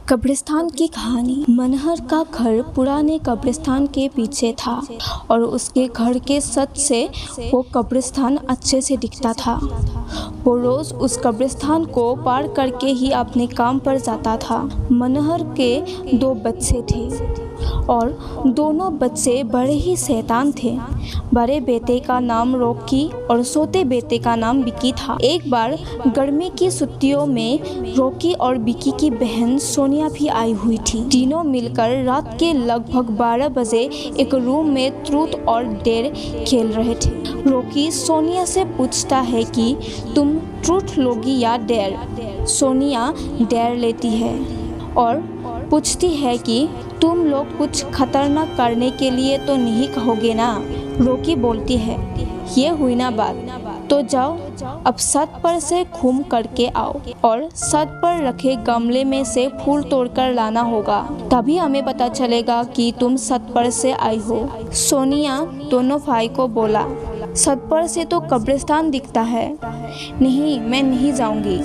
कब्रिस्तान की कहानी। मनहर का घर पुराने कब्रिस्तान के पीछे था और उसके घर के छत से वो कब्रिस्तान अच्छे से दिखता था। वो रोज उस कब्रिस्तान को पार करके ही अपने काम पर जाता था। मनहर के 2 बच्चे थे और दोनों बच्चे बड़े ही शैतान थे। बड़े बेटे का नाम रॉकी और छोटे बेटे का नाम विकी था। एक बार गर्मी की छुट्टियों में रॉकी और विकी की बहन सोनिया भी आई हुई थी। तीनों मिलकर रात के लगभग 12 बजे एक रूम में ट्रूथ और डेयर खेल रहे थे। रॉकी सोनिया से पूछता है कि तुम ट्रूथ लोगी या डेयर। सोनिया डेयर लेती है और पूछती है कि तुम लोग कुछ खतरनाक करने के लिए तो नहीं कहोगे ना। रॉकी बोलती है ये हुई ना बात, तो जाओ अब छत पर से घूम करके आओ और छत पर रखे गमले में से फूल तोड़कर लाना होगा, तभी हमें पता चलेगा कि तुम छत पर से आई हो। सोनिया दोनों भाई को बोला छत पर से तो कब्रिस्तान दिखता है। नहीं, मैं नहीं जाऊंगी।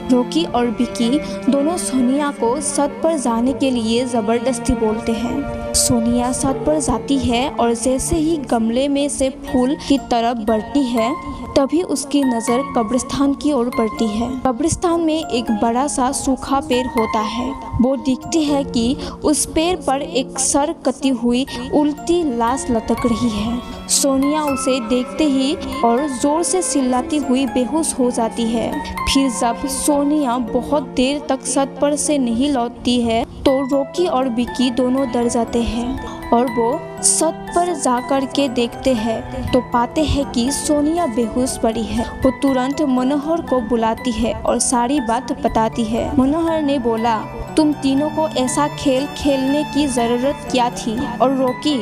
रॉकी और विकी दोनों सोनिया को छत पर जाने के लिए जबरदस्ती बोलते हैं। सोनिया छत पर जाती है और जैसे ही गमले में से फूल की तरफ बढ़ती है तभी उसकी नज़र कब्रिस्तान की ओर पड़ती है। कब्रिस्तान में एक बड़ा सा सूखा पेड़ होता है। वो दिखती है कि उस पेड़ पर एक सर कटी हुई उल्टी लाश लटक रही है। सोनिया उसे देखते ही और जोर से चिल्लाती हुई बेहोश हो जाती है। फिर जब सोनिया बहुत देर तक छत पर से नहीं लौटती है तो रॉकी और विकी दोनों डर जाते हैं और वो छत पर जाकर के देखते हैं तो पाते हैं कि सोनिया बेहोश पड़ी है। वो तुरंत मनोहर को बुलाती है और सारी बात बताती है। मनोहर ने बोला तुम तीनों को ऐसा खेल खेलने की जरूरत क्या थी, और रॉकी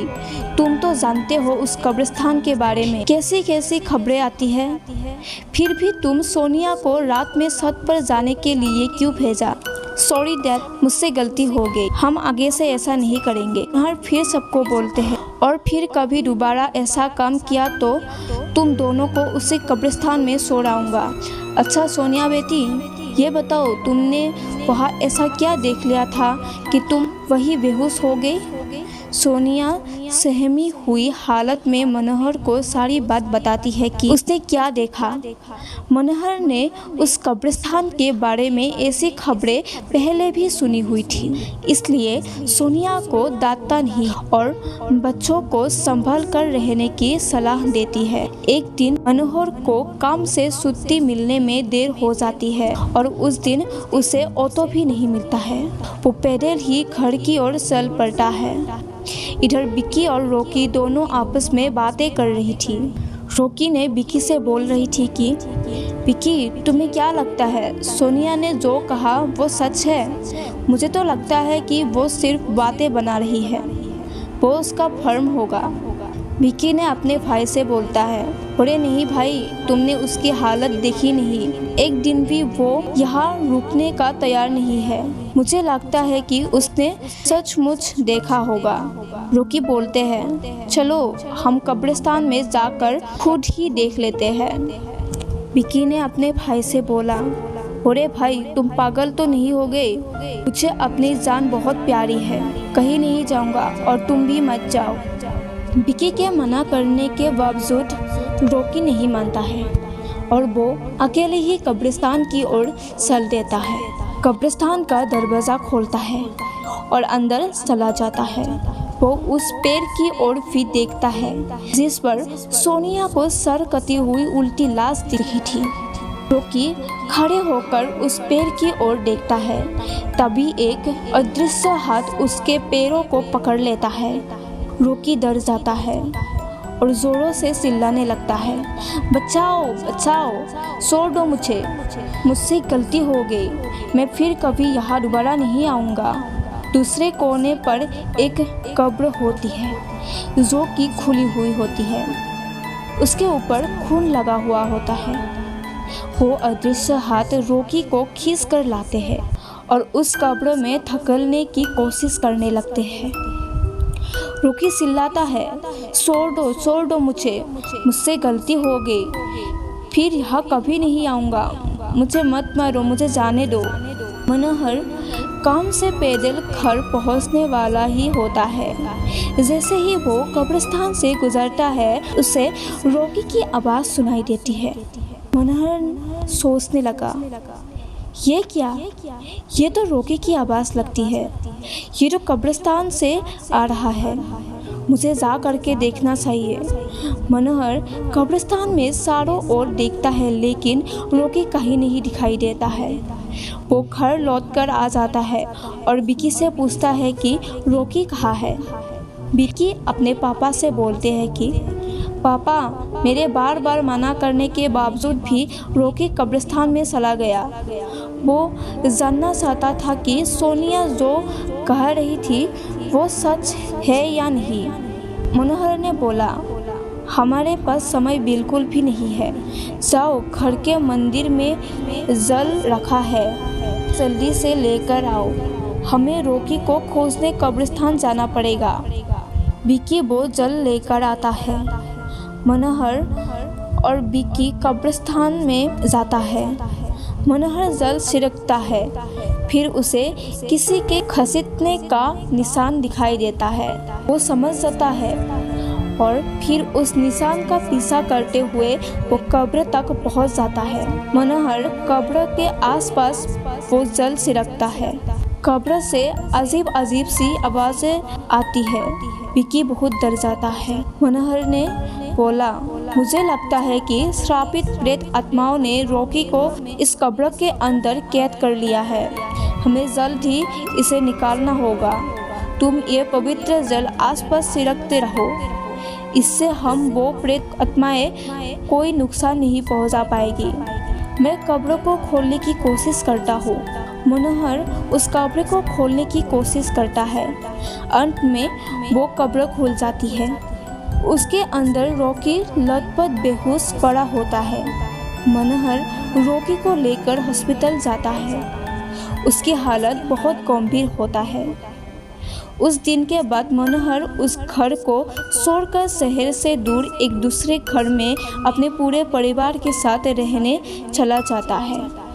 तुम तो जानते हो उस कब्रिस्तान के बारे में कैसी कैसी खबरें आती है, फिर भी तुम सोनिया को रात में छत पर जाने के लिए क्यों भेजा। सॉरी डैड, मुझसे गलती हो गई, हम आगे से ऐसा नहीं करेंगे। हर फिर सबको बोलते हैं और फिर कभी दोबारा ऐसा काम किया तो तुम दोनों को उसी कब्रिस्तान में छोड़ाऊंगा। अच्छा सोनिया बेटी, ये बताओ तुमने वहाँ ऐसा क्या देख लिया था कि तुम वही बेहोश हो गई। सोनिया सहमी हुई हालत में मनोहर को सारी बात बताती है कि उसने क्या देखा। मनोहर ने उस कब्रिस्तान के बारे में ऐसी खबरें पहले भी सुनी हुई थी, इसलिए सोनिया को डांटता नहीं और बच्चों को संभल कर रहने की सलाह देती है। एक दिन मनोहर को काम से छुट्टी मिलने में देर हो जाती है और उस दिन उसे ऑटो भी नहीं मिलता है। वो पैदल ही घर की ओर चल पड़ता है। इधर विकी और रॉकी दोनों आपस में बातें कर रही थी। रॉकी ने विकी से बोल रही थी कि विकी, तुम्हें क्या लगता है सोनिया ने जो कहा वो सच है। मुझे तो लगता है कि वो सिर्फ बातें बना रही है, वो उसका भ्रम होगा। विकी ने अपने भाई से बोलता है अरे नहीं भाई, तुमने उसकी हालत देखी नहीं, एक दिन भी वो यहाँ रुकने का तैयार नहीं है। मुझे लगता है कि उसने सचमुच देखा होगा। रॉकी बोलते हैं चलो हम कब्रिस्तान में जाकर खुद ही देख लेते हैं। विकी ने अपने भाई से बोला अरे भाई, तुम पागल तो नहीं हो गए, मुझे अपनी जान बहुत प्यारी है, कहीं नहीं जाऊँगा और तुम भी मत जाओ। विकी के मना करने के बावजूद रॉकी नहीं मानता है और वो अकेले ही कब्रिस्तान की ओर चल देता है। कब्रिस्तान का दरवाज़ा खोलता है और अंदर चला जाता है। वो उस पेड़ की ओर भी देखता है जिस पर सोनिया को सर कटी हुई उल्टी लाश दिखी थी। रॉकी खड़े होकर उस पेड़ की ओर देखता है, तभी एक अदृश्य हाथ उसके पैरों को पकड़ लेता है। रॉकी डर जाता है और जोरों से चिल्लाने लगता है बचाओ बचाओ, छोड़ दो मुझसे गलती हो गई, मैं फिर कभी यहाँ दोबारा नहीं आऊँगा। दूसरे कोने पर एक कब्र होती है जो कि खुली हुई होती है, उसके ऊपर खून लगा हुआ होता है। वो अदृश्य हाथ रॉकी को खींच कर लाते हैं और उस कब्र में धकेलने की कोशिश करने लगते हैं। रॉकी चिल्लाता है छोड़ दो मुझसे गलती हो गई, फिर यहाँ कभी नहीं आऊँगा, मुझे मत मारो, मुझे जाने दो। मनोहर काम से पैदल घर पहुंचने वाला ही होता है। जैसे ही वो कब्रिस्तान से गुजरता है उसे रॉकी की आवाज़ सुनाई देती है। मनोहर सोचने लगा, ये क्या? ये तो रॉकी की आवाज़ लगती है। ये तो कब्रिस्तान से आ रहा है, मुझे जा करके देखना चाहिए। मनोहर कब्रिस्तान में चारों ओर देखता है लेकिन रॉकी कहीं नहीं दिखाई देता है। वो घर लौटकर आ जाता है और विकी से पूछता है कि रॉकी कहाँ है। विकी अपने पापा से बोलते हैं कि पापा, मेरे बार बार मना करने के बावजूद भी रॉकी कब्रिस्तान में चला गया। वो जानना चाहता था कि सोनिया जो कह रही थी वो सच है या नहीं। मनोहर ने बोला, हमारे पास समय बिल्कुल भी नहीं है। जाओ, घर के मंदिर में जल रखा है, जल्दी से लेकर आओ। हमें रॉकी को खोजने कब्रिस्तान जाना पड़ेगा। विकी वो जल लेकर आता है। मनोहर और विकी कब्रिस्तान में जाता है। मनोहर जल छिड़कता है, फिर उसे किसी के घसीटने का निशान दिखाई देता है। वो समझ जाता है और फिर उस निशान का पीछा करते हुए वो कब्र तक पहुंच जाता है। मनोहर कब्र के आसपास वो जल छिड़कता है। कब्र से अजीब अजीब सी आवाज़ें आती है। विकी बहुत डर जाता है। मनोहर ने बोला, मुझे लगता है कि श्रापित प्रेत आत्माओं ने रॉकी को इस कब्र के अंदर कैद कर लिया है। हमें जल्द ही इसे निकालना होगा। तुम ये पवित्र जल आसपास छिड़कते रहो, इससे हम वो प्रेत आत्माएं कोई नुकसान नहीं पहुंचा पाएगी। मैं कब्र को खोलने की कोशिश करता हूँ। मनोहर उस कब्र को खोलने की कोशिश करता है। अंत में वो कब्र खुल जाती है। उसके अंदर रॉकी लथपथ बेहोश पड़ा होता है। मनोहर रॉकी को लेकर हॉस्पिटल जाता है। उसकी हालत बहुत गंभीर होता है। उस दिन के बाद मनोहर उस घर को छोड़कर शहर से दूर एक दूसरे घर में अपने पूरे परिवार के साथ रहने चला जाता है।